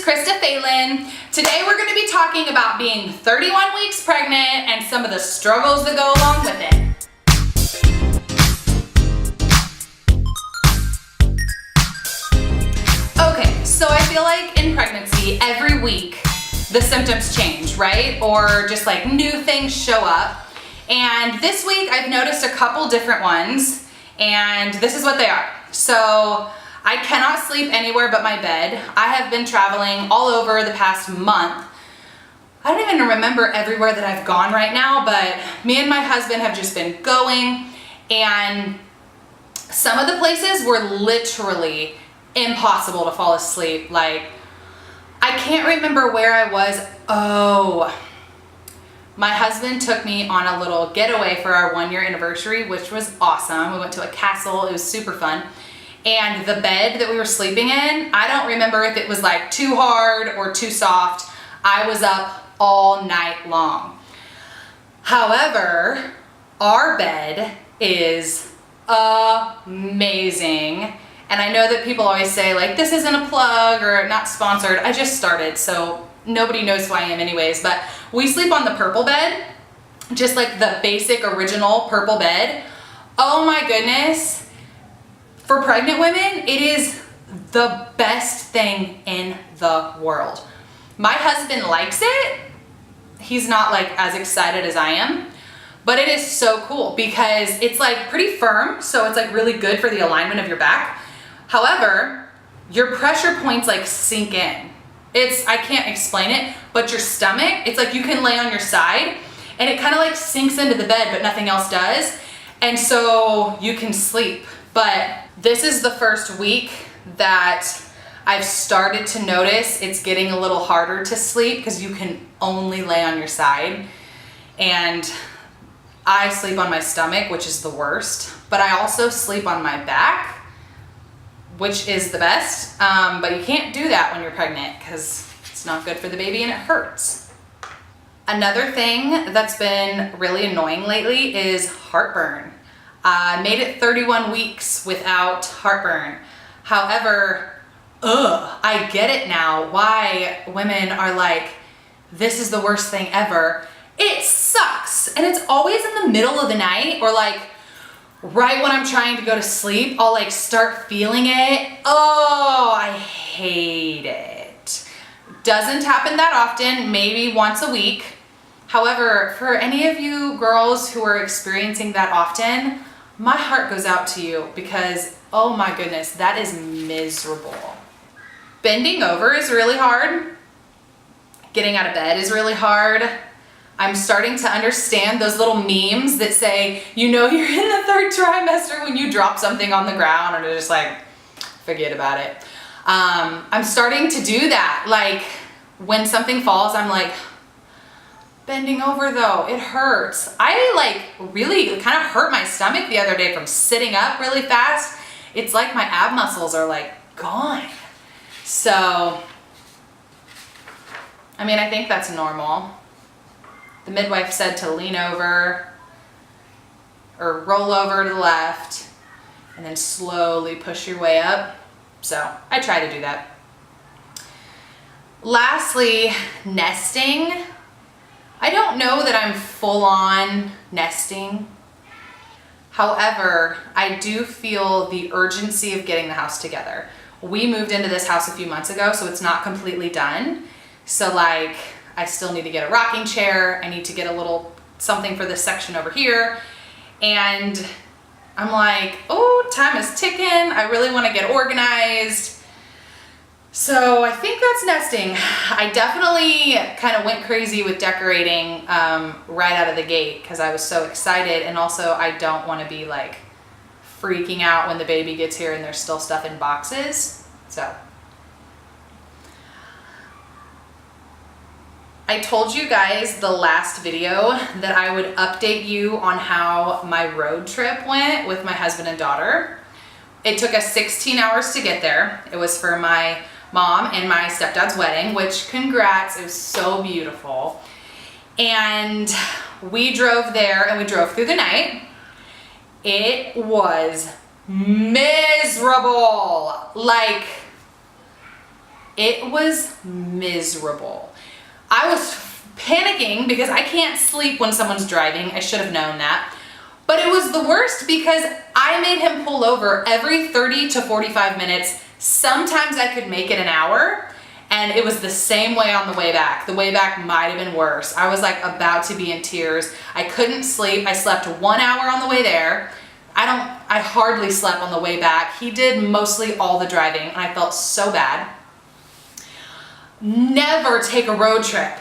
is Krista Phelan. Today we're going to be talking about being 31 weeks pregnant and some of the struggles that go along with it. Okay, so I feel like in pregnancy, every week the symptoms change, right? Or just like new things show up. And this week I've noticed a couple different ones, and this is what they are. So I cannot sleep anywhere but my bed. I have been traveling all over the past month. I don't even remember everywhere that I've gone right now, but me and my husband have just been going, and some of the places were literally impossible to fall asleep. Like, I can't remember where I was. Oh, my husband took me on a little getaway for our 1-year anniversary, which was awesome. We went to a castle. It was super fun. And the bed that we were sleeping in, I don't remember if it was like too hard or too soft. I was up all night long. However, our bed is amazing. And I know that people always say like, this isn't a plug or not sponsored. I just started, so nobody knows who I am anyways. But we sleep on the purple bed, just like the basic original purple bed. Oh my goodness. For pregnant women, it is the best thing in the world. My husband likes it. He's not like as excited as I am, but it is so cool because it's like pretty firm. So it's like really good for the alignment of your back. However, your pressure points like sink in. I can't explain it, but your stomach, it's like you can lay on your side and it kind of like sinks into the bed, but nothing else does. And so you can sleep. But this is the first week that I've started to notice it's getting a little harder to sleep because you can only lay on your side. And I sleep on my stomach, which is the worst, but I also sleep on my back, which is the best. But you can't do that when you're pregnant because it's not good for the baby and it hurts. Another thing that's been really annoying lately is heartburn. I made it 31 weeks without heartburn. However, I get it now why women are like, this is the worst thing ever. It sucks. And it's always in the middle of the night or like right when I'm trying to go to sleep, I'll like start feeling it. Oh, I hate it. Doesn't happen that often, maybe once a week. However, for any of you girls who are experiencing that often, my heart goes out to you because, oh my goodness, that is miserable. Bending over is really hard. Getting out of bed is really hard. I'm starting to understand those little memes that say, you know you're in the 3rd trimester when you drop something on the ground, or they're just like, forget about it. I'm starting to do that. Like when something falls, I'm like, bending over though, it hurts. I like really kind of hurt my stomach the other day from sitting up really fast. It's like my ab muscles are like gone. So, I mean, I think that's normal. The midwife said to lean over or roll over to the left and then slowly push your way up. So I try to do that. Lastly, nesting. I don't know that I'm full on nesting. However, I do feel the urgency of getting the house together. We moved into this house a few months ago, so it's not completely done. So like, I still need to get a rocking chair. I need to get a little something for this section over here. And I'm like, oh, time is ticking. I really want to get organized. So I think that's nesting. I definitely kind of went crazy with decorating right out of the gate because I was so excited. And also I don't want to be like freaking out when the baby gets here and there's still stuff in boxes. So I told you guys the last video that I would update you on how my road trip went with my husband and daughter. It took us 16 hours to get there. It was for my mom and my stepdad's wedding, which congrats, it was so beautiful. And we drove there and we drove through the night. It was miserable. Like, It was miserable. I was panicking because I can't sleep when someone's driving. I should have known that. But it was the worst because I made him pull over every 30 to 45 minutes. Sometimes I could make it an hour, and it was the same way on the way back. The way back might have been worse. I was like about to be in tears. I couldn't sleep. I slept 1 hour on the way there. I hardly slept on the way back. He did mostly all the driving, and I felt so bad. Never take a road trip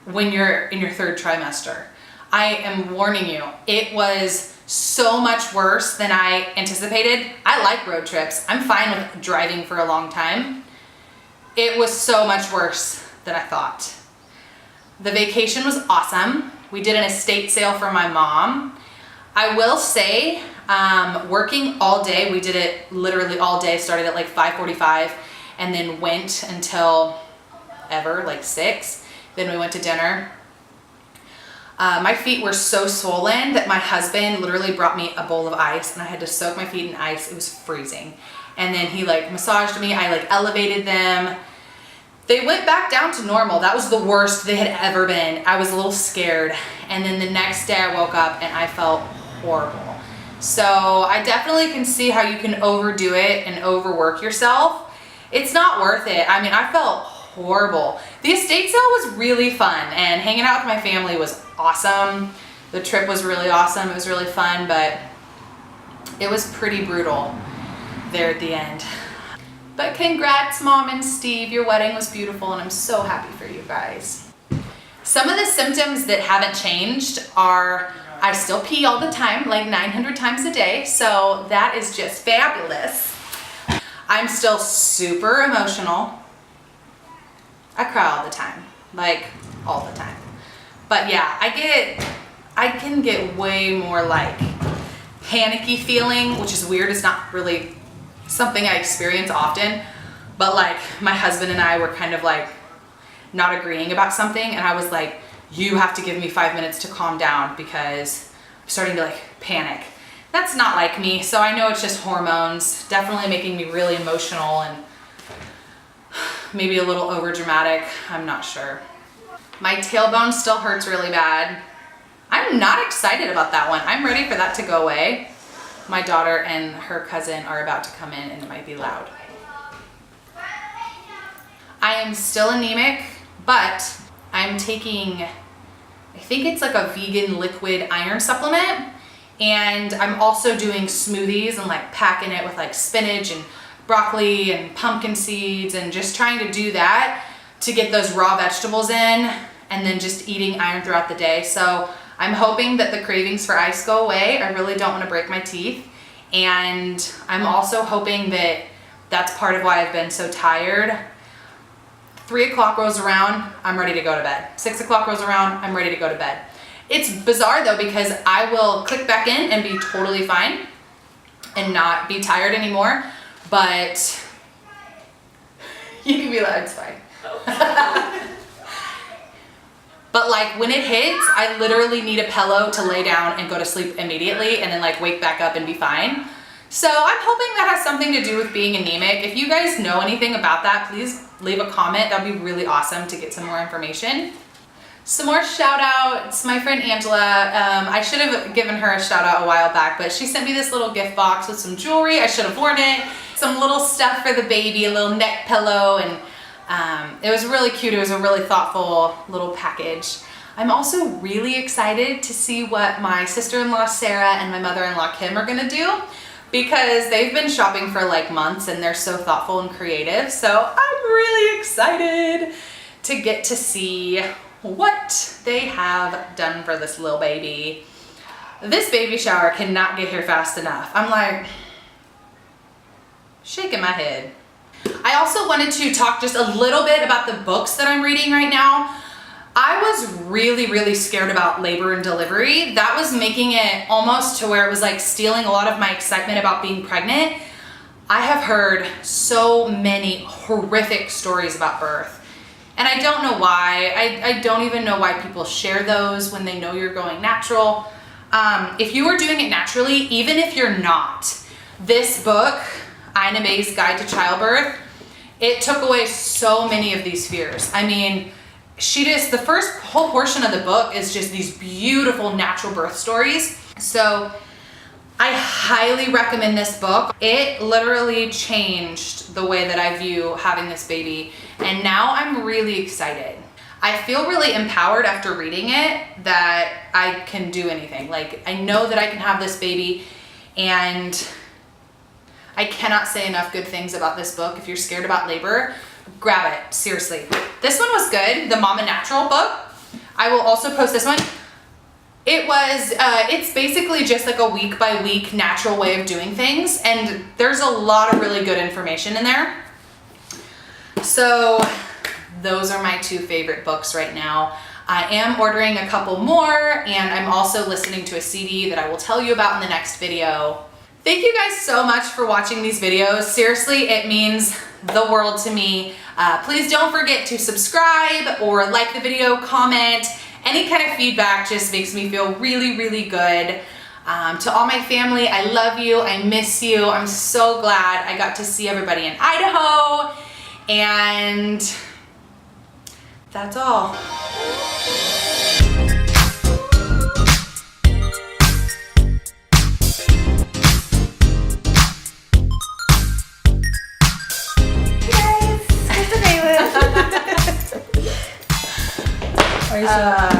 when you're in your 3rd trimester. I am warning you, it was so much worse than I anticipated. I like road trips. I'm fine with driving for a long time. It was so much worse than I thought. The vacation was awesome. We did an estate sale for my mom. I will say, working all day, we did it literally all day, started at like 5:45 and then went until like 6. Then we went to dinner. My feet were so swollen that my husband literally brought me a bowl of ice, and I had to soak my feet in ice. It was freezing. And then he like massaged me. I like elevated them. They went back down to normal. That was the worst they had ever been. I was a little scared. And then the next day I woke up and I felt horrible. So I definitely can see how you can overdo it and overwork yourself. It's not worth it. I mean, I felt horrible. The estate sale was really fun, and hanging out with my family was awesome. The trip was really awesome. It was really fun, but it was pretty brutal there at the end. But congrats, Mom and Steve. Your wedding was beautiful, and I'm so happy for you guys. Some of the symptoms that haven't changed are I still pee all the time, like 900 times a day, so that is just fabulous. I'm still super emotional. I cry all the time, like all the time. But yeah, I can get way more like panicky feeling, which is weird. It's not really something I experience often, but like my husband and I were kind of like not agreeing about something, and I was like, you have to give me 5 minutes to calm down because I'm starting to like panic. That's not like me, so I know it's just hormones, definitely making me really emotional and maybe a little over dramatic. I'm not sure. My tailbone still hurts really bad. I'm not excited about that one. I'm ready for that to go away. My daughter and her cousin are about to come in and it might be loud. I am still anemic, but I'm taking, I think it's like a vegan liquid iron supplement. And I'm also doing smoothies and like packing it with like spinach and broccoli and pumpkin seeds, and just trying to do that to get those raw vegetables in, and then just eating iron throughout the day. So I'm hoping that the cravings for ice go away. I really don't want to break my teeth. And I'm also hoping that that's part of why I've been so tired. 3 o'clock rolls around, I'm ready to go to bed. 6 o'clock rolls around, I'm ready to go to bed. It's bizarre though, because I will click back in and be totally fine and not be tired anymore. But you can be loud, it's fine. But like when it hits, I literally need a pillow to lay down and go to sleep immediately, and then like wake back up and be fine. So I'm hoping that has something to do with being anemic. If you guys know anything about that, please leave a comment. That'd be really awesome to get some more information. Some more shout outs. My friend Angela, I should have given her a shout out a while back, but she sent me this little gift box with some jewelry. I should have worn it. Some little stuff for the baby, a little neck pillow, and it was really cute. It was a really thoughtful little package. I'm also really excited to see what my sister-in-law Sarah and my mother-in-law Kim are gonna do, because they've been shopping for like months and they're so thoughtful and creative. So I'm really excited to get to see what they have done for this little baby. This baby shower cannot get here fast enough. I'm like shaking my head. I also wanted to talk just a little bit about the books that I'm reading right now. I was really scared about labor and delivery. That was making it almost to where it was like stealing a lot of my excitement about being pregnant. I have heard so many horrific stories about birth, and I don't know why. I don't even know why people share those when they know you're going natural. If you are doing it naturally, even if you're not, this book, Ina May's Guide to Childbirth, it took away so many of these fears. I mean, the first whole portion of the book is just these beautiful natural birth stories. So I highly recommend this book. It literally changed the way that I view having this baby. And now I'm really excited. I feel really empowered after reading it that I can do anything. Like, I know that I can have this baby, and I cannot say enough good things about this book. If you're scared about labor, grab it, seriously. This one was good, the Mama Natural book. I will also post this one. It's basically just like a week by week natural way of doing things, and there's a lot of really good information in there. So those are my 2 favorite books right now. I am ordering a couple more, and I'm also listening to a CD that I will tell you about in the next video. Thank you guys so much for watching these videos. Seriously, it means the world to me. Please don't forget to subscribe or like the video, comment. Any kind of feedback just makes me feel really, really good. To all my family, I love you, I miss you. I'm so glad I got to see everybody in Idaho, and that's all. Are you sure?